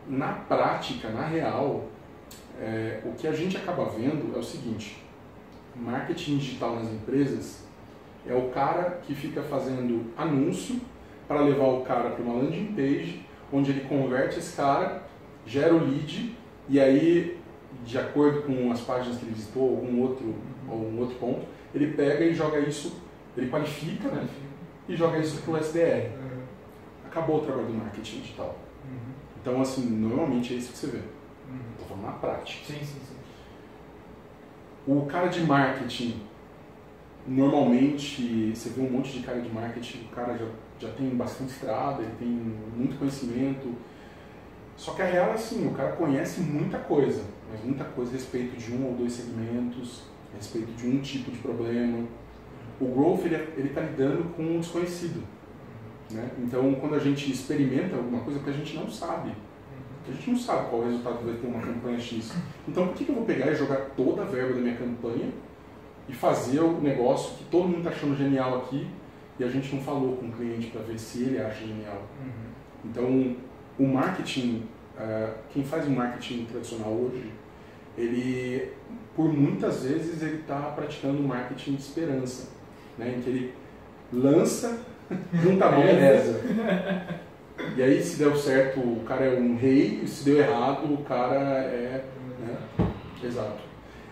na prática, na real, o que a gente acaba vendo é o seguinte: marketing digital nas empresas é o cara que fica fazendo anúncio para levar o cara para uma landing page, onde ele converte esse cara, gera o lead, e aí, de acordo com as páginas que ele visitou, ou um outro ponto, ele pega e joga isso, ele qualifica, né, e joga isso para o SDR. Acabou o trabalho do marketing digital. Então, assim, normalmente é isso que você vê. Estou falando na prática. Sim. O cara de marketing, normalmente, você vê um monte de cara de marketing, o cara já tem bastante estrada, ele tem muito conhecimento. Só que a real é assim, o cara conhece muita coisa, mas muita coisa a respeito de um ou dois segmentos, a respeito de um tipo de problema. O growth, ele está lidando com o desconhecido. Né? Então, quando a gente experimenta alguma coisa, porque a gente não sabe. A gente não sabe qual resultado vai ter uma campanha X. Então, por que eu vou pegar e jogar toda a verba da minha campanha e fazer o negócio que todo mundo está achando genial aqui e a gente não falou com o cliente para ver se ele acha genial? Então, o marketing, quem faz o marketing tradicional hoje, ele, por muitas vezes, ele está praticando um marketing de esperança, né? Em que ele lança, junta a maionese. E aí, se deu certo, o cara é um rei, e se deu errado, o cara é... Né? Exato.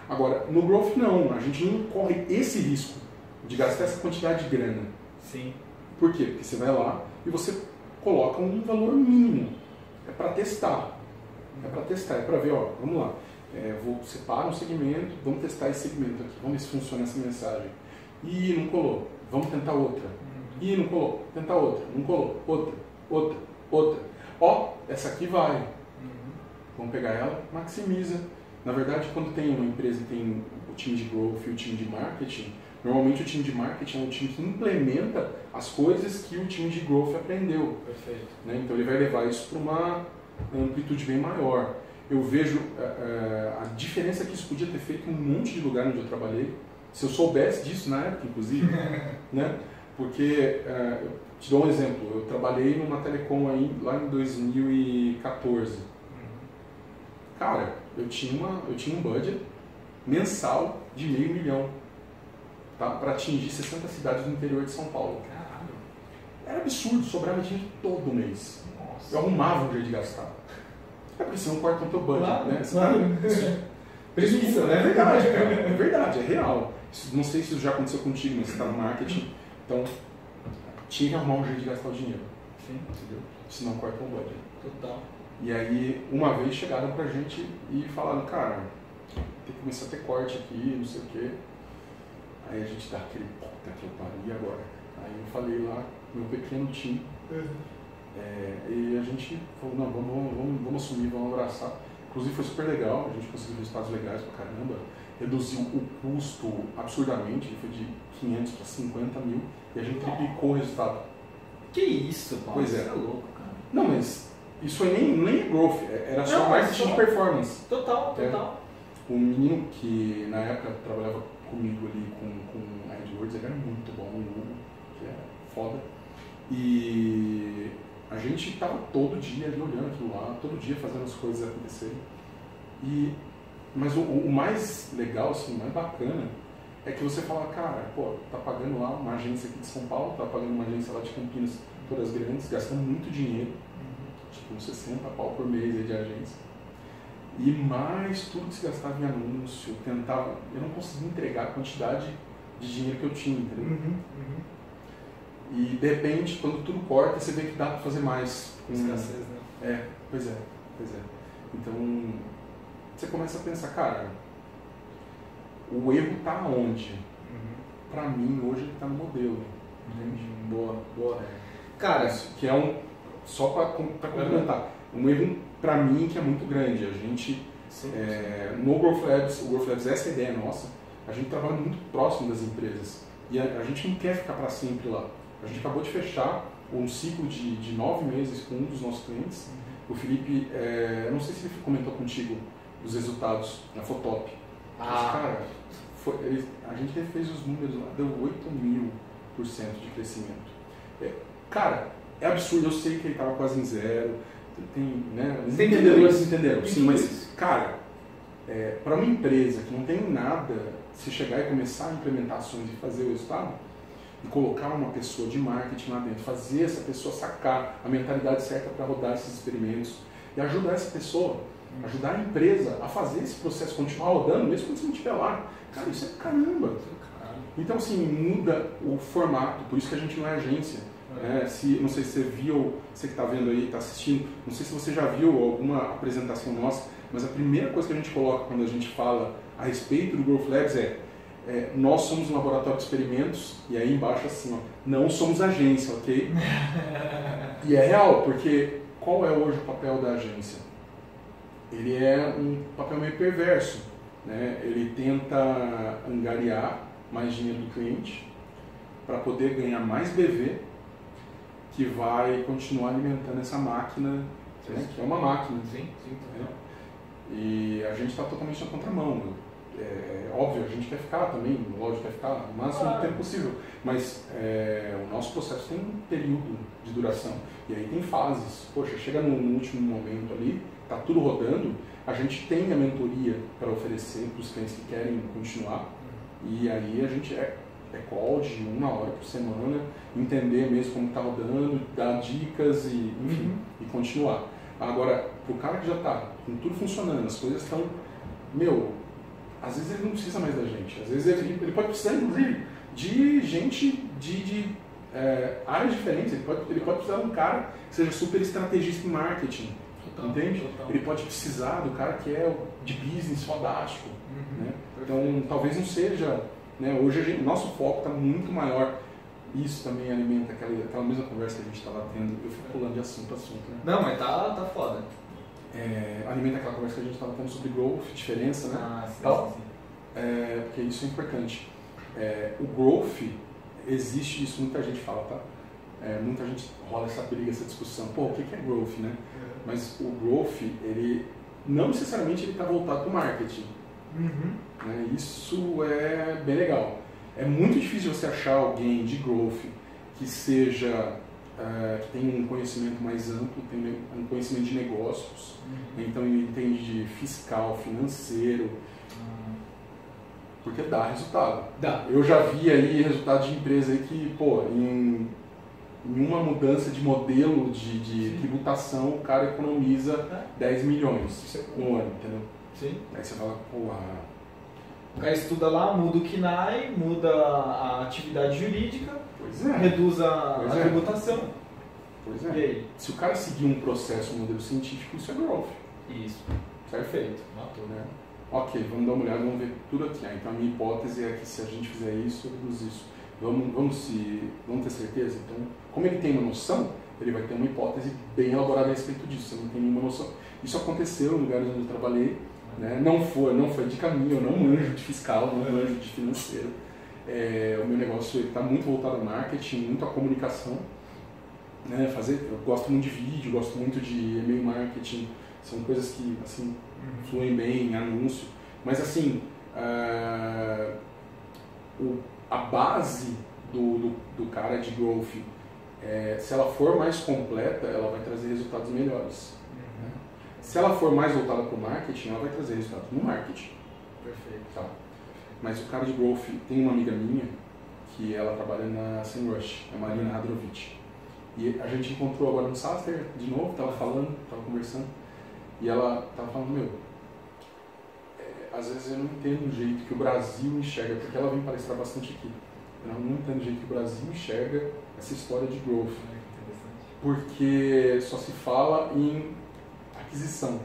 Agora, no growth não, a gente não corre esse risco de gastar essa quantidade de grana. Sim. Por quê? Porque você vai lá e você coloca um valor mínimo. É para testar. É para testar, é para ver, ó, vamos lá. Vou separar um segmento, vamos testar esse segmento aqui, vamos ver se funciona essa mensagem. Ih, não colou, vamos tentar outra. Ih, não colou, tentar outra, não colou, outra. Ó, essa aqui vai. Vamos pegar ela, maximiza. Na verdade, quando tem uma empresa que tem o time de growth e o time de marketing, normalmente o time de marketing é o time que implementa as coisas que o time de growth aprendeu. Perfeito. Né? Então ele vai levar isso para uma amplitude bem maior. Eu vejo a diferença que isso podia ter feito em um monte de lugar onde eu trabalhei. Se eu soubesse disso na época, inclusive, né? Porque, te dou um exemplo, eu trabalhei numa telecom aí, lá em 2014. Cara, eu tinha um budget mensal de $500 mil, tá? Para atingir 60 cidades do interior de São Paulo. Caralho. Era absurdo, sobrava dinheiro todo mês. Nossa. Eu arrumava um jeito de gastar. É porque você não corta o teu budget, Claro, né? claro. Isso, né? É verdade, cara. É verdade, é real. Isso, não sei se isso já aconteceu contigo, mas você está no marketing, então tinha que arrumar um jeito de gastar o dinheiro. Sim. Entendeu? Senão corta o budget. Total. E aí, uma vez chegaram pra gente e falaram, cara, tem que começar a ter corte aqui, não sei o quê. Aí a gente dá aquele, puta que eu pariu, e agora? Aí eu falei lá, meu pequeno time, e a gente falou, não, vamos assumir, vamos abraçar. Inclusive foi super legal, a gente conseguiu resultados legais pra caramba, reduziu o custo absurdamente, ele foi de 500 para 50 mil, e a gente triplicou o resultado. Que isso, Paulo? Pois é. Isso é louco, cara. Não, mas isso aí nem é growth, era só marketing de performance. Total. Um menino que na época trabalhava comigo ali com AdWords, ele era muito bom, o Hugo, que é foda. E a gente estava todo dia ali olhando aquilo lá, todo dia fazendo as coisas acontecerem. Mas o mais legal, assim, o mais bacana, é que você fala, cara, pô, tá pagando lá uma agência aqui de São Paulo, tá pagando uma agência lá de Campinas, todas grandes, gastando muito dinheiro, tipo, uns 60 pau por mês aí de agência. E mais tudo que se gastava em anúncio, eu não conseguia entregar a quantidade de dinheiro que eu tinha, entendeu? E de repente, quando tudo corta, você vê que dá para fazer mais. Com escassez, né? Pois é. Então, você começa a pensar, cara, o erro tá onde? Para mim, hoje ele tá no modelo. Entende? Boa. Cara, que é só para complementar, um erro para mim que é muito grande. A gente, no Growth Labs, o Growth Labs, essa é a ideia nossa, a gente trabalha muito próximo das empresas e a gente não quer ficar para sempre lá. A gente acabou de fechar um ciclo de 9 meses com um dos nossos clientes. O Felipe, não sei se ele comentou contigo os resultados na Fotop. Mas, cara, a gente refez os números lá, deu 8.000% de crescimento. Cara, é absurdo, eu sei que ele estava quase em zero. Eles entenderam, sim, mas, cara, para uma empresa que não tem nada, se chegar e começar a implementar ações e fazer o resultado, e colocar uma pessoa de marketing lá dentro, fazer essa pessoa sacar a mentalidade certa para rodar esses experimentos e ajudar essa pessoa, ajudar a empresa a fazer esse processo continuar rodando, mesmo quando você não estiver lá. Cara, isso é caramba. Então, assim, muda o formato, por isso que a gente não é agência. Não sei se você viu, você que está vendo aí, está assistindo, não sei se você já viu alguma apresentação nossa, mas a primeira coisa que a gente coloca quando a gente fala a respeito do Growth Labs nós somos um laboratório de experimentos, e aí embaixo assim, não somos agência, ok? E é real, porque qual é hoje o papel da agência? Ele é um papel meio perverso, né? Ele tenta angariar mais dinheiro do cliente para poder ganhar mais BV, que vai continuar alimentando essa máquina, né? Que é uma máquina. Sim. E a gente está totalmente na contramão. Óbvio, a gente quer ficar também, lógico, quer ficar o máximo do tempo possível, mas o nosso processo tem um período de duração, e aí tem fases. Poxa, chega no último momento ali, está tudo rodando, a gente tem a mentoria para oferecer para os clientes que querem continuar, e aí a gente call de 1 hora por semana, entender mesmo como está rodando, dar dicas e, enfim, e continuar. Agora, para o cara que já está com tudo funcionando, as coisas estão, às vezes ele não precisa mais da gente, às vezes ele pode precisar, inclusive, de gente de áreas diferentes, ele pode precisar de um cara que seja super estrategista em marketing, entende? Total. Ele pode precisar do cara que é de business fodástico, né? Então talvez não seja, né? Hoje nosso foco está muito maior. Isso também alimenta aquela mesma conversa que a gente estava tendo. Eu fico pulando de assunto a assunto, né? Não, mas tá foda. Alimenta aquela conversa que a gente estava tendo sobre growth, diferença, né? Sim. Porque isso é importante. O growth, existe isso, muita gente fala, tá? Muita gente rola essa briga, essa discussão. Pô, o que é growth, né? Mas o growth, ele não necessariamente ele está voltado para o marketing. Né? Isso é bem legal. É muito difícil você achar alguém de growth que seja que tem um conhecimento mais amplo, tem um conhecimento de negócios, então ele entende de fiscal, financeiro, porque dá resultado. Eu já vi aí resultados de empresa aí que, em uma mudança de modelo de tributação, o cara economiza 10 milhões no ano, entendeu? Sim. Aí você fala, o cara estuda lá, muda o KNAI, muda a atividade jurídica, reduz a tributação. Pois é. E aí? Se o cara seguir um processo, um modelo científico, isso é growth. Isso. Perfeito. Matou, né? Ok, vamos dar uma olhada, vamos ver tudo aqui. Então a minha hipótese é que se a gente fizer isso, reduz isso. Vamos ter certeza? Então, como ele tem uma noção, ele vai ter uma hipótese bem elaborada a respeito disso. Você não tem nenhuma noção. Isso aconteceu em lugares onde eu trabalhei. Né? Não foi de caminho, eu não manjo de fiscal, não manjo de financeiro. O meu negócio está muito voltado ao marketing, muito à comunicação. Né? Eu gosto muito de vídeo, gosto muito de e-mail marketing, são coisas que assim, fluem bem em anúncio. Mas assim, a base do cara de growth, se ela for mais completa, ela vai trazer resultados melhores. Se ela for mais voltada para o marketing, ela vai trazer resultados no marketing. Perfeito. Tá. Mas o cara de growth, tem uma amiga minha que ela trabalha na SEMrush, a Marina Hadrovic. E a gente encontrou agora no Saster, de novo, tava conversando, e ela tava falando, às vezes eu não entendo o jeito que o Brasil enxerga, porque ela vem palestrar bastante aqui. Eu não entendo o jeito que o Brasil enxerga essa história de growth. Porque só se fala em aquisição.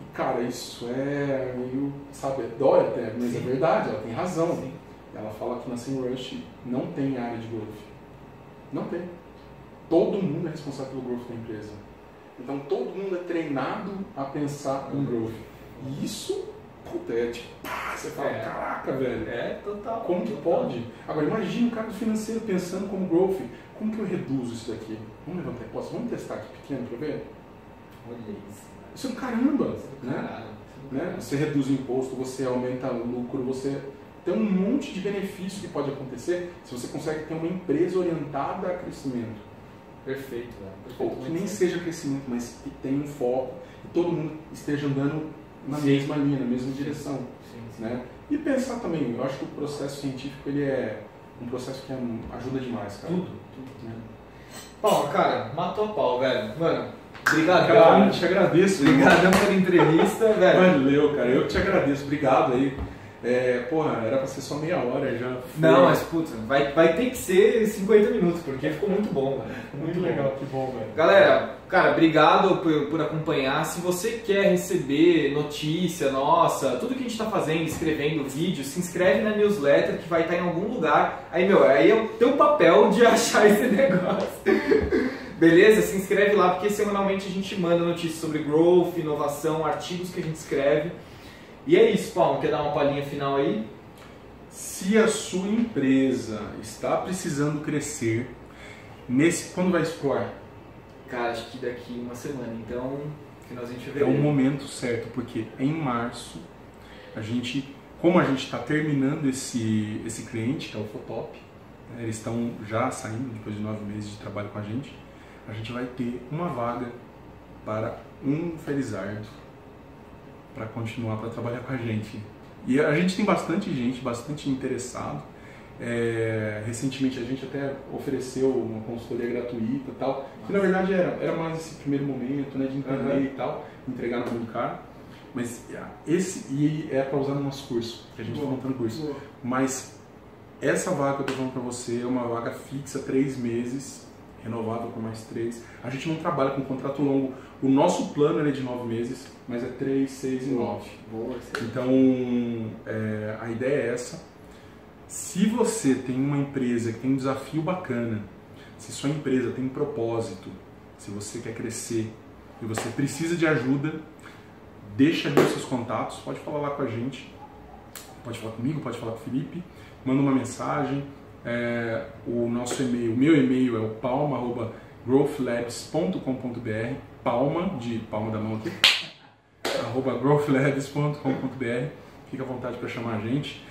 E cara, isso é meio, sabe, dói até, mas é verdade, ela tem razão. Sim. Ela fala que na SEMrush não tem área de growth. Não tem. Todo mundo é responsável pelo growth da empresa. Então todo mundo é treinado a pensar em growth. E isso, puta, é tipo, você fala, caraca, velho. Total. Como que pode? Agora imagina o cara do financeiro pensando como growth. Como que eu reduzo isso daqui? Vamos levantar a hipótese, vamos testar aqui pequeno para ver? Olha isso. Isso é um caramba, né? Você reduz o imposto, você aumenta o lucro, você tem um monte de benefício que pode acontecer se você consegue ter uma empresa orientada a crescimento. Perfeito, Ou que nem seja crescimento, mas que tenha um foco, e todo mundo esteja andando na mesma linha, na mesma direção. Sim. Né? E pensar também, eu acho que o processo científico ele é um processo que ajuda demais, cara. Tudo. Né? Paulo, cara, matou a pau, velho. Mano, obrigado, cara. Eu te agradeço. Obrigadão pela entrevista, velho. Valeu, cara. Eu que te agradeço. Obrigado aí. Porra, era pra ser só meia hora já. Não, mas puta, vai ter que ser 50 minutos, porque ficou muito bom, velho. Muito legal, que bom, velho. Galera, cara, obrigado por acompanhar. Se você quer receber notícia nossa, tudo que a gente tá fazendo, escrevendo vídeo, se inscreve na newsletter que vai estar em algum lugar. Aí, aí é o teu papel de achar esse negócio. Beleza? Se inscreve lá, porque semanalmente a gente manda notícias sobre growth, inovação, artigos que a gente escreve. E é isso, Paulo. Quer dar uma palhinha final aí? Se a sua empresa está precisando crescer, quando vai explorar? Cara, acho que daqui uma semana. Então, finalzinho de É fevereiro. o momento certo, porque em março, como a gente está terminando esse cliente, que é o Fotop, né, eles estão já saindo, depois de 9 meses de trabalho com a gente vai ter uma vaga para um Felizardo para continuar, para trabalhar com a gente. E a gente tem bastante gente, bastante interessado. Recentemente a gente até ofereceu uma consultoria gratuita e tal, que na verdade era mais esse primeiro momento, né, de entender e tal, entregar no mundo caro. Mas é para usar no nosso curso, que a gente está montando curso. Mas essa vaga que eu estou falando para você é uma vaga fixa, 3 meses, renovável por mais 3. A gente não trabalha com contrato longo. O nosso plano é de 9 meses, mas é 3, 6 e 9. Então, a ideia é essa. Se você tem uma empresa que tem um desafio bacana, se sua empresa tem um propósito, se você quer crescer e você precisa de ajuda, deixa ali os seus contatos, pode falar lá com a gente, pode falar comigo, pode falar com o Felipe, manda uma mensagem. O nosso e-mail, o meu e-mail é o palma@growthlabs.com.br, palma da mão aqui, @growthlabs.com.br. Fica à vontade para chamar a gente.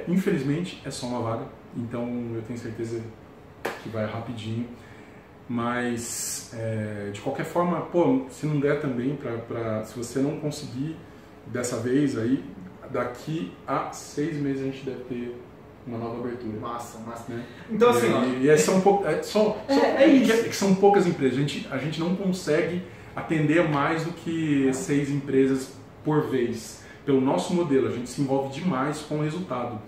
Infelizmente é só uma vaga, então eu tenho certeza que vai rapidinho, mas de qualquer forma, se não der também, se você não conseguir dessa vez aí, daqui a 6 meses a gente deve ter uma nova abertura. Massa. Né? Então assim, são poucas empresas, a gente não consegue atender mais do que 6 empresas por vez. Pelo nosso modelo, a gente se envolve demais com o resultado.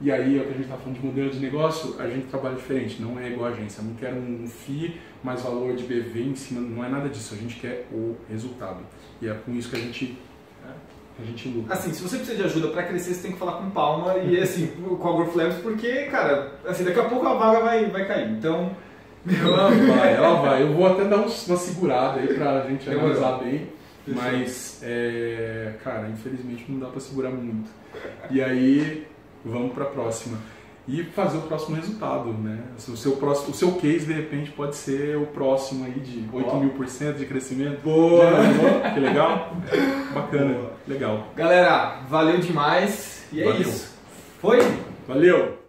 E aí, é o que a gente está falando de modelo de negócio, a gente trabalha diferente, não é igual a agência. Eu não quero um FII mais valor de BV em cima, não é nada disso, a gente quer o resultado. E é com isso que a gente luta. Assim, se você precisa de ajuda para crescer, você tem que falar com Palma e assim, com a Growth Labs, porque, cara, assim, daqui a pouco a vaga vai cair. Então, ela vai. Eu vou até dar uma segurada aí pra gente analisar bem. Mas, cara, infelizmente não dá pra segurar muito. E aí, vamos pra próxima. E fazer o próximo resultado, né? O seu case, de repente, pode ser o próximo aí de 8.000% de crescimento. Boa! Que legal? Bacana, legal. Galera, valeu demais. E é isso. Foi? Valeu!